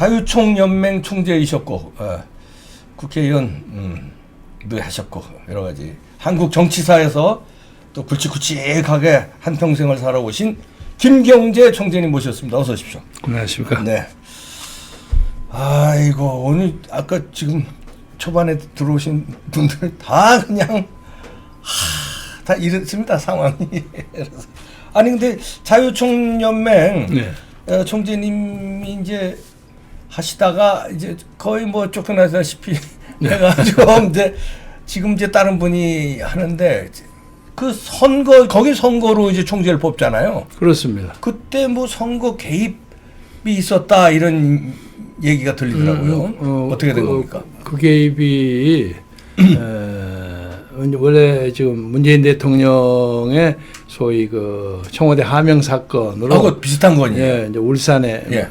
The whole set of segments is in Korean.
자유총연맹 총재이셨고 국회의원도 하셨고 여러 가지 한국 정치사에서 또 굵직굵직하게 한평생을 살아오신 김경재 총재님 모셨습니다. 어서 오십시오. 안녕하십니까. 네. 아이고 오늘 아까 지금 초반에 들어오신 분들 다 그냥 다 이렇습니다 상황이. 아니 근데 자유총연맹 네. 총재님이 이제 하시다가 이제 거의 뭐 쫓겨나다시피 해가지고 이제 지금 이제 다른 분이 하는데 그 선거 거기 선거로 이제 총재를 뽑잖아요. 그렇습니다. 그때 뭐 선거 개입이 있었다 이런 얘기가 들리더라고요. 어떻게 된 겁니까? 그 개입이 원래 지금 문재인 대통령의 소위 그 청와대 하명 사건으로 그 비슷한 거니요. 예, 이제 울산에 예.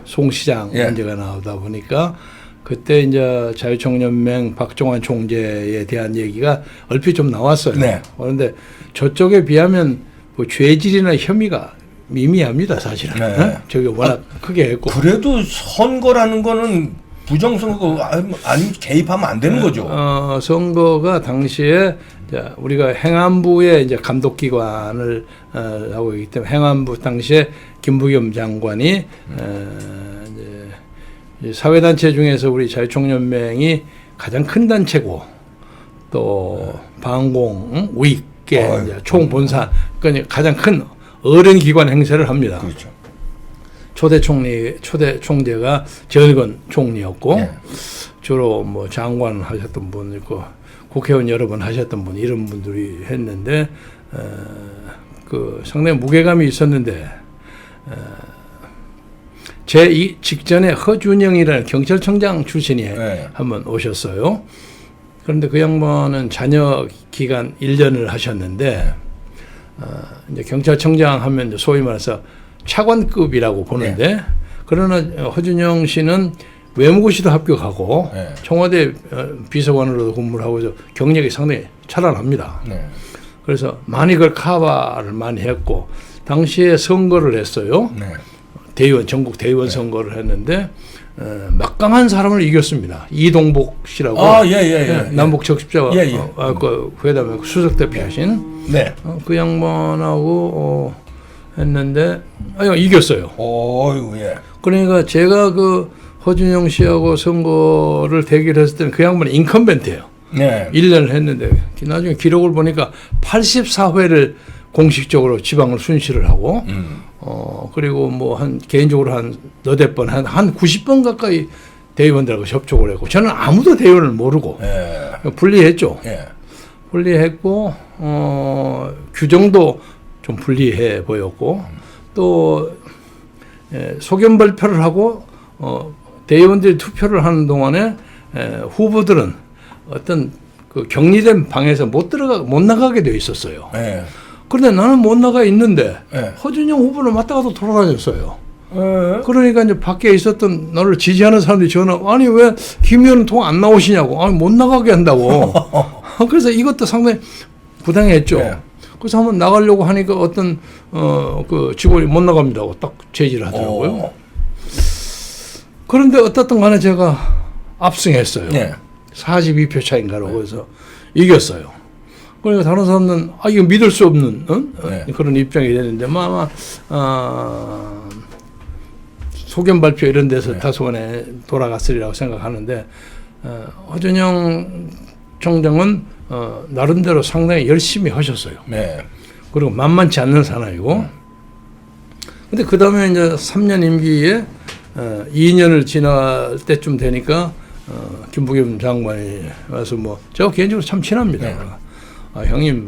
송 시장 예. 문제가 나오다 보니까 그때 이제 자유총연맹 박종환 총재에 대한 얘기가 얼핏 좀 나왔어요. 네. 그런데 저쪽에 비하면 뭐 죄질이나 혐의가 미미합니다, 사실은. 네. 저기 워낙 크게 했고. 그래도 선거라는 거는 부정선거 아니면 개입하면 안 되는 거죠. 선거가 당시에 이제 우리가 행안부의 이제 감독기관을 하고 있기 때문에 행안부 당시에 김부겸 장관이 이제 사회단체 중에서 우리 자유총연맹이 가장 큰 단체고 또 방공, 우익계, 이제 총본산, 그러니까 가장 큰 어른 기관 행세를 합니다. 그렇죠. 초대 총재가 전건 총리였고 네. 주로 뭐 장관 하셨던 분 있고 국회의원 여러 번 하셨던 분 이런 분들이 했는데 그 상당히 무게감이 있었는데 제 이 직전에 허준영이라는 경찰청장 출신이 네. 한번 오셨어요. 그런데 그 양반은 자녀 기간 1년을 하셨는데 이제 경찰청장 하면 이제 소위 말해서 차관급이라고 보는데 네. 그러나 허준영 씨는 외무고시도 합격하고 네. 청와대 비서관으로도 근무를 하고 경력이 상당히 찬란합니다. 네. 그래서 많이 그걸 카바를 많이 했고 당시에 선거를 했어요. 네. 대의원 전국 대의원 선거를 했는데 막강한 사람을 이겼습니다. 이동복 씨라고 남북 적십자 그 회담에 수석 대표하신 네. 그 양반하고 했는데 이겼어요. 예. 그러니까 제가 그 허준영 씨하고 선거를 대결했을 때는 그 양반은 인컴벤트예요. 네. 1년을 했는데 나중에 기록을 보니까 84회를 공식적으로 지방을 순시를 하고 그리고 뭐 한 개인적으로 한 너댓 번 한 90번 가까이 대의원들하고 접촉을 했고 저는 아무도 대의원을 모르고 불리했죠. 불리했고 규정도 좀 불리해 보였고 또 소견 발표를 하고 대의원들이 투표를 하는 동안에 후보들은 어떤 그 격리된 방에서 못 나가게 돼 있었어요. 그런데 나는 못 나가 있는데 허준영 후보를 맞다가도 돌아다녔어요. 그러니까 이제 밖에 있었던 나를 지지하는 사람들이 전화 아니 왜 김 의원은 통 안 나오시냐고 아니 못 나가게 한다고. 그래서 이것도 상당히 부당했죠. 그래서 한번 나가려고 하니까 어떤 그 직원이 못 나갑니다고 딱 제지를 하더라고요. 그런데 어떻든 간에 제가 압승했어요. 42표 차인가로 그래서 이겼어요. 그러니까 다른 사람은 이거 믿을 수 없는 그런 입장이 되는데 아마 소견 발표 이런 데서 다소간에 돌아갔으리라고 생각하는데 허준영 총장은 나름대로 상당히 열심히 하셨어요. 그리고 만만치 않는 사람이고. 근데 그 다음에 이제 3년 임기에 2년을 지날 때쯤 되니까 김부겸 장관이 와서 뭐 제가 개인적으로 참 친합니다. 형님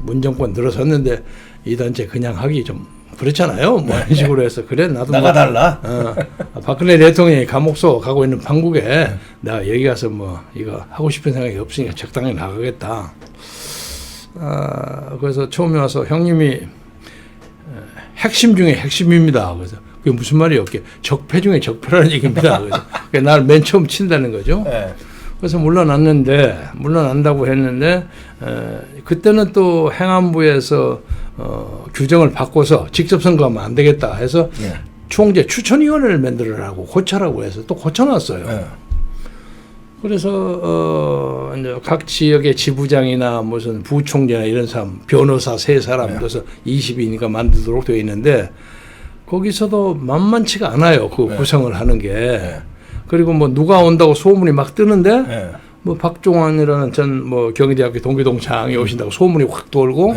문정권 들어섰는데 이 단체 그냥 하기 좀 그렇잖아요. 뭐 이런 식으로 해서 그래 나도 나가달라. 박근혜 대통령이 감옥소 가고 있는 판국에 내가 여기 가서 뭐 이거 하고 싶은 생각이 없으니까 적당히 나가겠다. 그래서 처음에 와서 형님이 핵심 중에 핵심입니다. 그래서 그게 무슨 말이에요? 적폐 중에 적폐라는 얘기입니다. 그래서 나를 맨 처음 친다는 거죠. 그래서 물러난다고 했는데 그때는 또 행안부에서 규정을 바꿔서 직접 선거하면 안 되겠다 해서 총재 추천위원회를 만들어라고 고쳐라고 해서 또 고쳐놨어요. 예. 그래서 이제 각 지역의 지부장이나 무슨 부총재나 이런 사람, 변호사 세 사람 넣어서 20이니까 만들도록 되어 있는데 거기서도 만만치가 않아요. 그 구성을 하는 게. 그리고 뭐 누가 온다고 소문이 막 뜨는데 뭐 박종환이라는 전 뭐 경희대학교 동기동창이 오신다고 소문이 확 돌고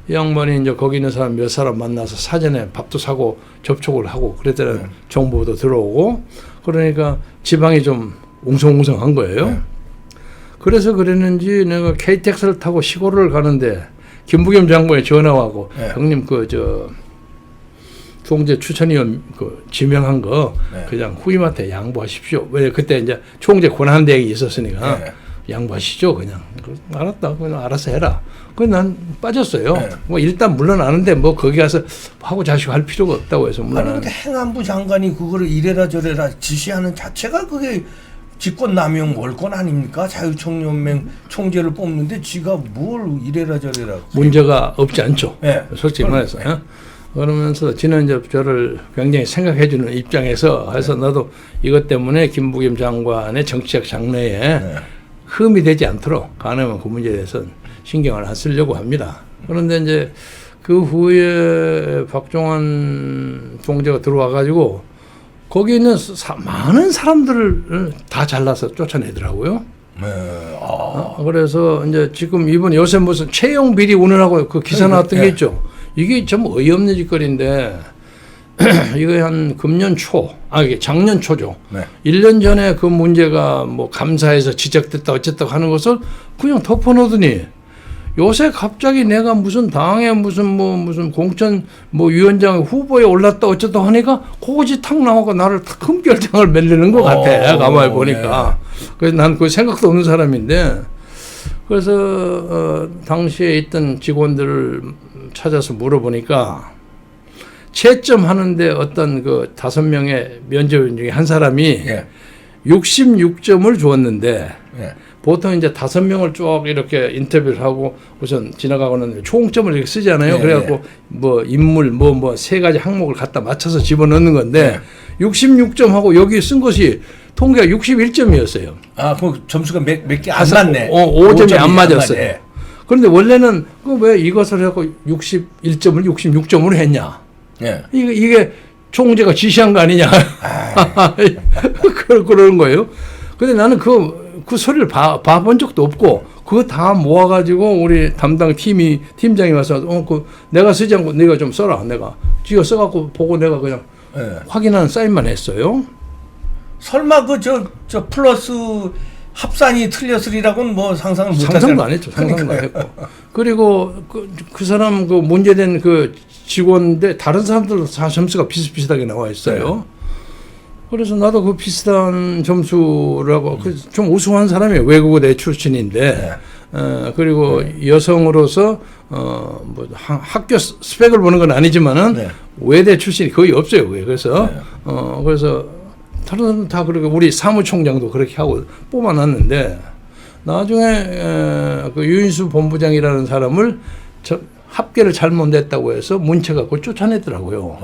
이 양반이 이제 거기 있는 사람 몇 사람 만나서 사전에 밥도 사고 접촉을 하고 그랬더니 정보도 들어오고 그러니까 지방이 좀 웅성웅성한 거예요. 그래서 그랬는지 내가 KTX를 타고 시골을 가는데 김부겸 장관이 전화하고 형님 그 저 총재 추천위원 그 지명한 거 그냥 후임한테 양보하십시오. 왜 그때 이제 총재 권한대행이 있었으니까 양보하시죠 그냥. 알았다. 그냥 알아서 해라. 그래서 난 빠졌어요. 뭐 일단 물러나는데 뭐 거기 가서 하고 자시고 할 필요가 없다고 해서 아니 물러나는데. 근데 행안부 장관이 그거를 이래라 저래라 지시하는 자체가 그게 직권남용 월권 아닙니까? 자유총연맹 총재를 뽑는데 지가 뭘 이래라 저래라. 문제가 없지 않죠. 솔직히 그럼, 말해서. 그러면서 지는 이제 저를 굉장히 생각해주는 입장에서 해서 나도 이것 때문에 김부겸 장관의 정치적 장래에 흠이 되지 않도록 가능하면 그 문제에 대해서는 신경을 안 쓰려고 합니다. 그런데 이제 그 후에 박종환 총재가 들어와 가지고 거기 있는 많은 사람들을 다 잘라서 쫓아내더라고요. 그래서 이제 지금 이번 요새 무슨 채용 비리 운운하고 그 기사 나왔던 게 있죠. 이게 좀 어이없는 짓거리인데 이거 한 금년 초, 이게 작년 초죠. 1년 전에 그 문제가 뭐 감사에서 지적됐다 어쨌다고 하는 것을 그냥 덮어놓더니 요새 갑자기 내가 무슨 당에 무슨 공천 뭐 위원장 후보에 올랐다 어쨌다 하니까 그것이 탁 나오고 나를 탁 흠결장을 맺는 것 같아. 가만히 보니까. 그래서 난 그 생각도 없는 사람인데 그래서 당시에 있던 직원들을 찾아서 물어보니까 채점하는데 어떤 그 5명의 면접인 중에 한 사람이 66점을 주었는데 보통 이제 5명을 쭉 이렇게 인터뷰를 하고 우선 지나가고는 총점을 이렇게 쓰잖아요. 그래갖고 뭐 인물 뭐 3가지 항목을 갖다 맞춰서 집어넣는 건데 66점하고 여기 쓴 것이 통계가 61점이었어요. 그 점수가 몇 개 안 맞네. 5점이 안 맞았어요. 그런데 원래는 왜 이것을 해갖고 61점을 66점으로 했냐? 이게 총재가 지시한 거 아니냐? 그런 거예요. 근데 나는 그 소리를 봐본 적도 없고 그거 다 모아가지고 우리 담당 팀장이 와서 내가 쓰지 않고 네가 좀 써라. 내가 지가 써갖고 보고 내가 그냥 확인하는 사인만 했어요. 설마 저 플러스 합산이 틀렸으리라고는 뭐 상상을 못 상상도 안 했죠. 상상도 안 했고. 그리고 그 사람 그 문제된 그 직원인데 다른 사람들도 다 점수가 비슷비슷하게 나와 있어요. 그래서 나도 그 비슷한 점수라고 좀 우수한 사람이에요. 외국어대 출신인데 그리고 여성으로서 뭐 학교 스펙을 보는 건 아니지만은 외대 출신이 거의 없어요. 그래서 그래서 다른 사람은 다 그렇게 우리 사무총장도 그렇게 하고 뽑아놨는데 나중에 그 유인수 본부장이라는 사람을 합계를 잘못 냈다고 해서 문체가 그걸 쫓아냈더라고요.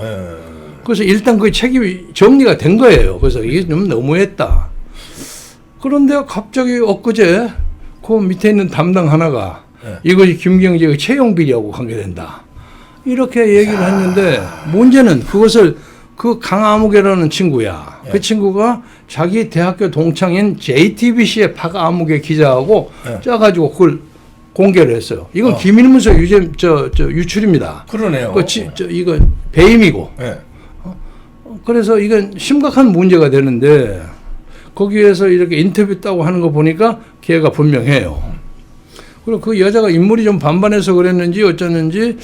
그래서 일단 그 책임이 정리가 된 거예요. 그래서 이게 좀 너무했다. 그런데 갑자기 엊그제 그 밑에 있는 담당 하나가 이것이 김경재의 채용 비리하고 관계된다. 이렇게 얘기를 했는데 문제는 그것을 그 강아무개라는 친구야. 그 친구가 자기 대학교 동창인 JTBC의 박아무개 기자하고 짜가지고 그걸 공개를 했어요. 이건 기밀문서 유출입니다. 그러네요. 이거 배임이고. 그래서 이건 심각한 문제가 되는데 거기에서 이렇게 인터뷰 따고 하는 거 보니까 걔가 분명해요. 그리고 그 여자가 인물이 좀 반반해서 그랬는지 어쩌는지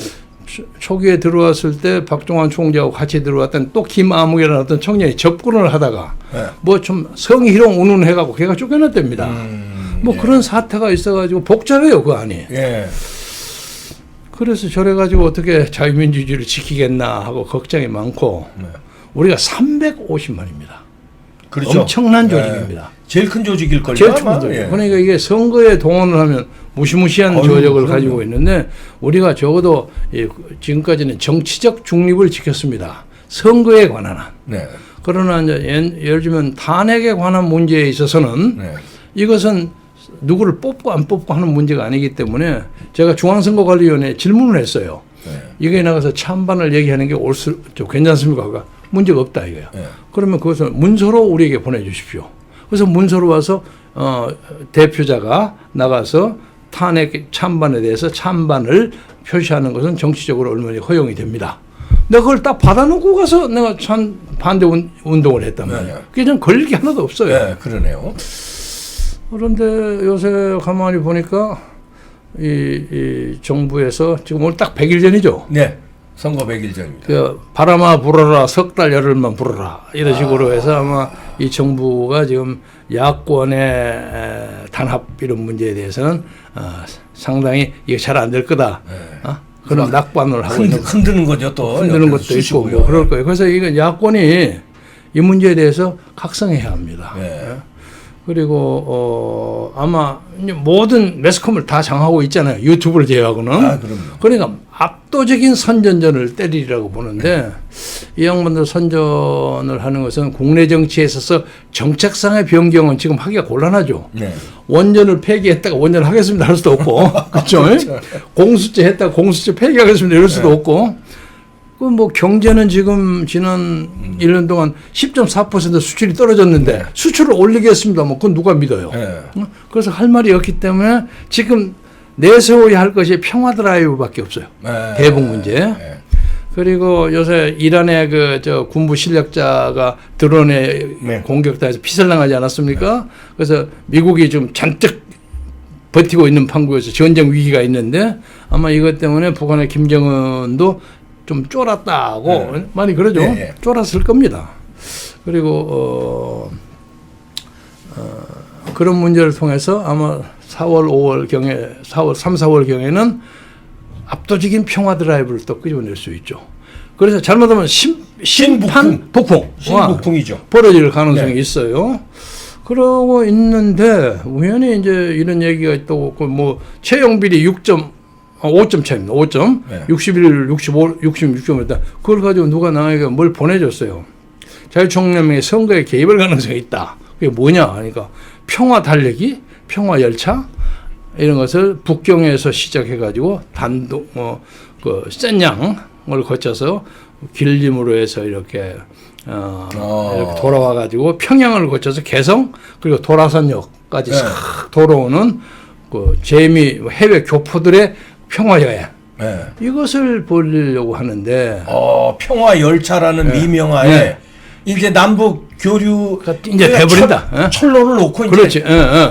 초기에 들어왔을 때 박종환 총재하고 같이 들어왔던 또 김아무개라는 어떤 청년이 접근을 하다가 뭐 좀 성희롱 운운해가고 걔가 쫓겨났답니다. 뭐 그런 사태가 있어가지고 복잡해요 그 안이. 그래서 저래가지고 어떻게 자유민주주의를 지키겠나 하고 걱정이 많고 우리가 350만입니다. 그렇죠. 엄청난 조직입니다. 제일 큰 조직일걸요. 제일 큰 조직. 그러니까 이게 선거에 동원을 하면 무시무시한 조력을 가지고 있는데 우리가 적어도 지금까지는 정치적 중립을 지켰습니다. 선거에 관한 한. 네. 그러나 이제 예를 들면 탄핵에 관한 문제에 있어서는 네. 이것은 누구를 뽑고 안 뽑고 하는 문제가 아니기 때문에 제가 중앙선거관리위원회에 질문을 했어요. 네. 이거에 나가서 찬반을 얘기하는 게 괜찮습니까? 그러니까 문제가 없다 이거야. 네. 그러면 그것을 문서로 우리에게 보내주십시오. 그래서 문서로 와서 대표자가 나가서 탄핵 찬반에 대해서 찬반을 표시하는 것은 정치적으로 얼마나 허용이 됩니다. 내가 그걸 딱 받아놓고 가서 내가 반대 운동을 했단 말이야. 네. 그게 좀 걸릴 게 하나도 없어요. 네, 그러네요. 그런데 요새 가만히 보니까 이 정부에서 지금 오늘 딱 100일 전이죠. 네. 선거 100일 전입니다. 그 바람아 불어라 석 달 열흘만 불어라 이런 식으로 해서 아마 이 정부가 지금 야권의 단합 이런 문제에 대해서는 상당히 이게 잘 안 될 거다. 그런 낙관을 하고 있는 흔드는 거죠 또. 흔드는 것도 있고 뭐 그럴 거예요. 그래서 이건 야권이 이 문제에 대해서 각성해야 합니다. 네. 그리고 아마 모든 매스컴을 다 장하고 있잖아요. 유튜브를 제외하고는. 그럼요. 그러니까 압도적인 선전전을 때리라고 보는데 이 양반들 선전을 하는 것은 국내 정치에 있어서 정책상의 변경은 지금 하기가 곤란하죠. 네. 원전을 폐기했다가 원전을 하겠습니다 할 수도 없고 그렇죠? 공수처 했다가 공수처 폐기하겠습니다 이럴 수도 없고 그 뭐 경제는 지금 지난 1년 동안 10.4% 수출이 떨어졌는데 수출을 올리겠습니다. 뭐 그건 누가 믿어요? 네. 그래서 할 말이 없기 때문에 지금 내세워야 할 것이 평화 드라이브밖에 없어요. 네. 대북 문제. 네. 그리고 요새 이란의 저 군부 실력자가 드론에 네. 공격당해서 피살당하지 않았습니까? 그래서 미국이 좀 잔뜩 버티고 있는 판국에서 전쟁 위기가 있는데 아마 이것 때문에 북한의 김정은도 좀 쫄았다고 많이 그러죠. 쫄았을 겁니다. 그리고 그런 문제를 통해서 아마 4월, 5월 경에 3, 4월 경에는 압도적인 평화 드라이브를 또 끄집어낼 수 있죠. 그래서 잘못하면 심판 폭풍, 신북풍이죠. 벌어질 가능성이 있어요. 그러고 있는데 우연히 이제 이런 얘기가 있다고 뭐 채용 비리 5점 차입니다. 5점. 네. 61, 65, 66점이었다. 그걸 가지고 누가 나에게 뭘 보내줬어요. 자유총연맹의 선거에 개입할 가능성이 있다. 그게 뭐냐 하니까 평화 달리기, 평화 열차 이런 것을 북경에서 시작해가지고 단독 그 센양을 거쳐서 길림으로 해서 이렇게 이렇게 돌아와가지고 평양을 거쳐서 개성 그리고 도라산역까지 싹 돌아오는 그 재미 해외 교포들의 평화 여행. 네. 이것을 벌리려고 하는데. 평화 열차라는 미명하에 이제 남북 교류 이제 돼버린다. 철로를 놓고 그렇지. 이제.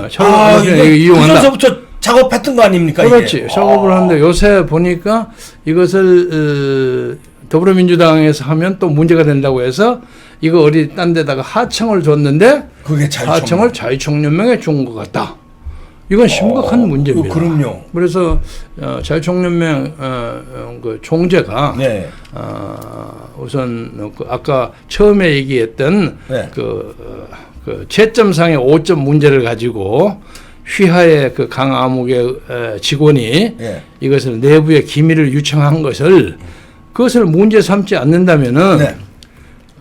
철로를 이용한다. 그래서부터 작업했던 거 아닙니까? 그렇지. 이게? 작업을 하는데 요새 보니까 이것을 더불어민주당에서 하면 또 문제가 된다고 해서 이거 어디 딴 데다가 하청을 줬는데 그게 하청을 자유총연맹에 준 것 같다. 이건 심각한 문제입니다. 그럼요. 그래서 자유총연맹 그 총재가 우선 그 아까 처음에 얘기했던 그 채점상의 5점 문제를 가지고 휘하의 그 강암흑의 직원이 이것을 내부의 기밀을 유청한 것을 그것을 문제 삼지 않는다면은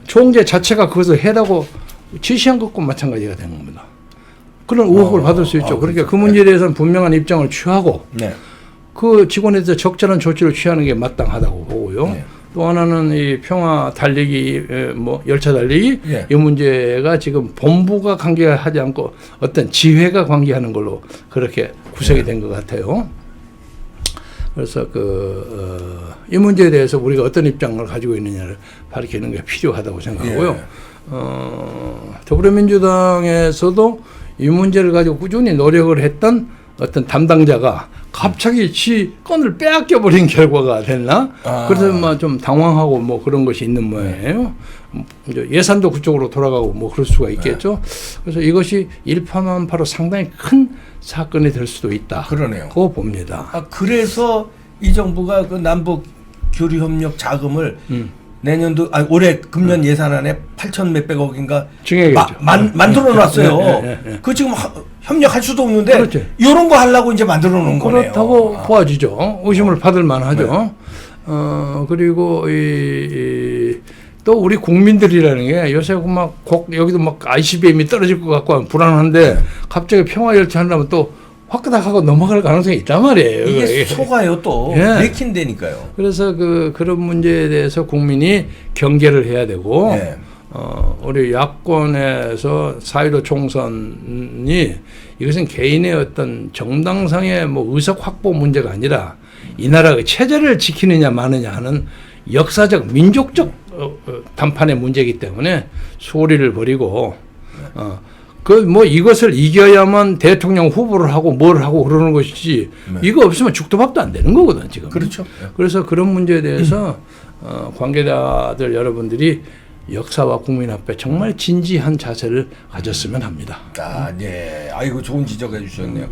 총재 자체가 그것을 해라고 지시한 것과 마찬가지가 되는 겁니다. 그런 의혹을 받을 수 있죠. 그러니까 그 문제에 대해서는 분명한 입장을 취하고 그 직원에 대해서 적절한 조치를 취하는 게 마땅하다고 보고요. 또 하나는 이 평화 달리기, 뭐 열차 달리기 이 문제가 지금 본부가 관계하지 않고 어떤 지회가 관계하는 걸로 그렇게 구성이 된 것 같아요. 그래서 이 문제에 대해서 우리가 어떤 입장을 가지고 있느냐를 밝히는 게 필요하다고 생각하고요. 더불어민주당에서도 이 문제를 가지고 꾸준히 노력을 했던 어떤 담당자가 갑자기 지 건을 빼앗겨 버린 결과가 됐나? 그래서 막 좀 당황하고 뭐 그런 것이 있는 모양이에요. 이제 예산도 그쪽으로 돌아가고 뭐 그럴 수가 있겠죠. 그래서 이것이 일파만파로 상당히 큰 사건이 될 수도 있다. 그러네요. 그거 봅니다. 그래서 이 정부가 그 남북 교류 협력 자금을 내년도 올해 금년 예산안에 8천 몇백억인가 만들어 놨어요. 그 지금 협력할 수도 없는데 이런 거 하려고 이제 만들어 놓은 거네요. 그렇다고 보아지죠. 의심을 받을 만하죠. 그리고 또 우리 국민들이라는 게 요새 막 여기도 막 ICBM이 떨어질 것 같고 불안한데 갑자기 평화열차 하려면 또 화끄닥하고 넘어갈 가능성이 있단 말이에요. 이게 속아요 또. 예. 맥힌다니까요. 그래서 그런 문제에 대해서 국민이 경계를 해야 되고 예. 우리 야권에서 4.15 총선이 이것은 개인의 어떤 정당상의 뭐 의석 확보 문제가 아니라 이 나라의 체제를 지키느냐 마느냐 하는 역사적 민족적 단판의 문제이기 때문에 소리를 버리고 뭐 이것을 이겨야만 대통령 후보를 하고 뭘 하고 그러는 것이지 네. 이거 없으면 죽도 밥도 안 되는 거거든 지금. 그렇죠. 그래서 그런 문제에 대해서 관계자들 여러분들이 역사와 국민 앞에 정말 진지한 자세를 가졌으면 합니다. 아, 네. 아이고 좋은 지적해 주셨네요.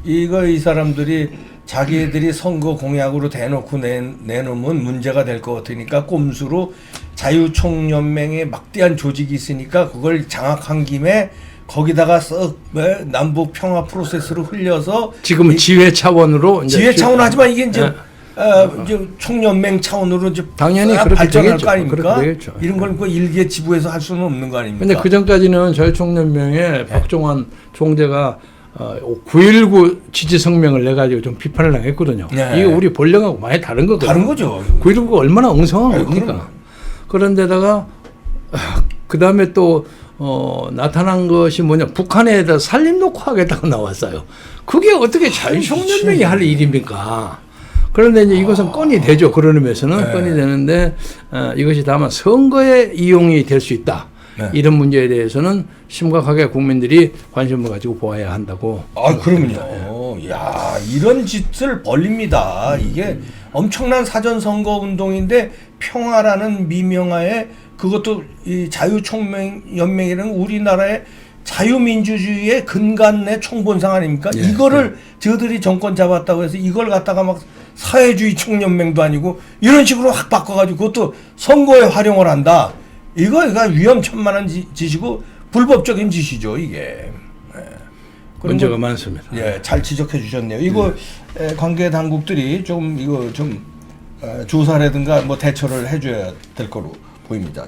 이거 이 사람들이 자기들이 선거 공약으로 대놓고 내놓으면 문제가 될 것 같으니까 꼼수로 자유총연맹에 막대한 조직이 있으니까 그걸 장악한 김에 거기다가 쓱 남북 평화 프로세스를 흘려서 지금은 지회 차원으로 이제 지회 차원 하지만 이게 이제 이제 총연맹 차원으로 이제 당연히 싹 그렇게 발전할 되겠죠. 거 아닙니까? 그렇게 되겠죠. 이런 걸 그 일개 지부에서 할 수는 없는 거 아닙니까? 근데 그 전까지는 자유총연맹에 박종환 총재가 9.19 지지 성명을 내가지고 좀 비판을 당했거든요. 네. 이게 우리 본령하고 많이 다른 거거든요. 다른 거죠. 9.19가 얼마나 엉성한 아유, 겁니까? 그런데다가 그 다음에 또 나타난 것이 뭐냐, 북한에다 살림 놓고 하겠다고 나왔어요. 그게 어떻게 자유총연맹이 할 일입니까? 그런데 이제 이것은 건이 되죠. 그런 의미에서는 네. 건이 되는데 이것이 다만 선거에 이용이 될 수 있다. 네. 이런 문제에 대해서는 심각하게 국민들이 관심을 가지고 보아야 한다고. 그러면요. 야, 이런 짓을 벌립니다. 이게 엄청난 사전 선거 운동인데 평화라는 미명하에 그것도 이 자유총연맹이라는 우리나라의 자유민주주의의 근간의 총본상 아닙니까? 예, 이거를 저들이 정권 잡았다고 해서 이걸 갖다가 막 사회주의 총연맹도 아니고 이런 식으로 확 바꿔가지고 그것도 선거에 활용을 한다. 이거가 위험천만한 짓이고 불법적인 짓이죠, 이게. 예. 문제가 많습니다. 예, 잘 지적해 주셨네요. 이거 관계 당국들이 좀 이거 좀 조사라든가 뭐 대처를 해줘야 될 거로 보입니다.